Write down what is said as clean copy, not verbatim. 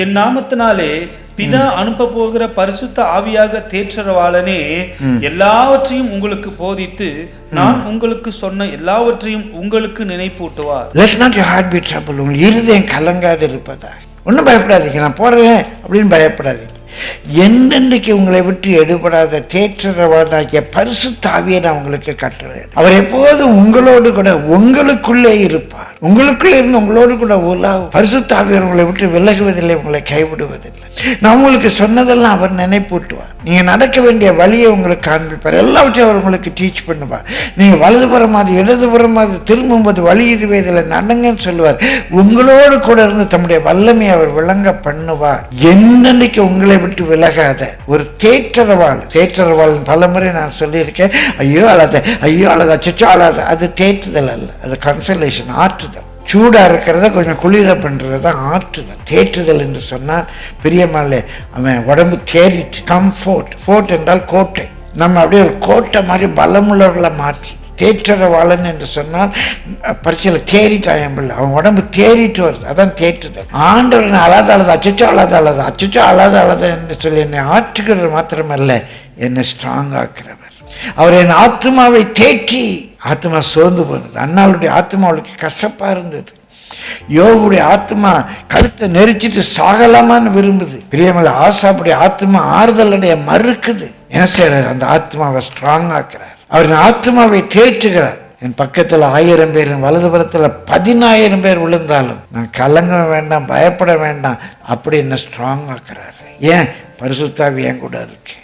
என் நாமத்தினாலே பிதா அனுப்ப போகிற பரிசுத்த ஆவியாக தேற்றரவாளனே எல்லாவற்றையும் உங்களுக்கு போதித்து நான் உங்களுக்கு சொன்ன எல்லாவற்றையும் உங்களுக்கு நினைப்பூட்டுவார். Let not your heart be troubled. உங்கள் இருதயம் கலங்காது இருப்பதாக. ஒன்றும் பயப்படாதீங்க, நான் போறேன் அப்படின்னு பயப்படாதீங்க. என்னென்றைக்கு உங்களை விட்டு எடுபடாத தேற்றரவாளாகிய பரிசுத்த ஆவியை நான் உங்களுக்கு கட்டளை. அவர் எப்போதும் உங்களோடு கூட உங்களுக்குள்ளே இருப்பார். உங்களுக்குள்ளே இருந்து உங்களோடு கூட பரிசுத்த ஆவியர் உங்களை விட்டு விலகுவதில்லை, உங்களை கைவிடுவதில்லை. நான் உங்களுக்கு சொன்னதெல்லாம் அவர் நினைப்பூட்டுவார். நீங்க நடக்க வேண்டிய வழியை உங்களுக்கு காண்பிப்பார். எல்லாவற்றையும் அவர் உங்களுக்கு டீச் பண்ணுவார். நீங்க வலதுபுறமாது இடதுபுறமாது திரும்பும்போது வழி இதுவே இதில் நடங்கன்னு சொல்லுவார். உங்களோடு கூட இருந்து தம்முடைய வல்லமையை அவர் விளங்க பண்ணுவார். என்னன்னைக்கு உங்களை விட்டு விலகாத ஒரு தேற்றரவாள் பலமுறை நான் சொல்லியிருக்கேன். ஐயோ அழாத, ஐயோ அழாத, அச்சோ அழாத. அது தேற்றுதல் அல்ல, அது கன்சலேஷன், ஆற்றுதல். சூடா இருக்கிறத கொஞ்சம் குளிர பண்றது தான் ஆற்றுதல். தேற்றுதல் என்று சொன்னால் பிரியமாலே அவன் உடம்பு தேறிட்டு ஃபோர்ட் என்றால் கோட்டை. நம்ம அப்படியே ஒரு கோட்டை மாதிரி பலமுள்ளவர்களை மாற்றி தேற்றரவாளன் என்று சொன்னால் பரிசையில் தேறிட்டான் பிள்ளை, அவன் உடம்பு தேறிட்டு வருது, அதான் தேற்றுதல். ஆண்டவர் அழாத அச்சோ அழாத என்று சொல்லி என்னை ஆற்றுகிறது மாத்திரமல்ல, என்னை ஸ்ட்ராங் ஆக்குறவர். அவர் என் ஆத்மாவை தேற்றி, ஆத்மா சோர்ந்து போனது. அண்ணாளுடைய ஆத்மா அவளுக்கு கசப்பா இருந்தது. யோகுடைய ஆத்மா கழுத்தை நெரிச்சிட்டு சாகலாமான்னு விரும்புது. பிரியமல்ல, ஆசாப்புடைய ஆத்மா ஆறுதல் அடைய மறுக்குது. என்ன செய்யறாரு? அந்த ஆத்மாவை ஸ்ட்ராங் ஆக்குறார். அவர் ஆத்மாவை தேற்றுகிறார். என் பக்கத்துல 1000 பேர், வலதுபுறத்துல 10000 பேர் விழுந்தாலும் நான் கலங்க வேண்டாம், பயப்பட வேண்டாம், அப்படி என்ன ஸ்ட்ராங் ஆக்குறாரு. ஏன்? பரிசுத்த ஆவி என் கூட இருக்கு.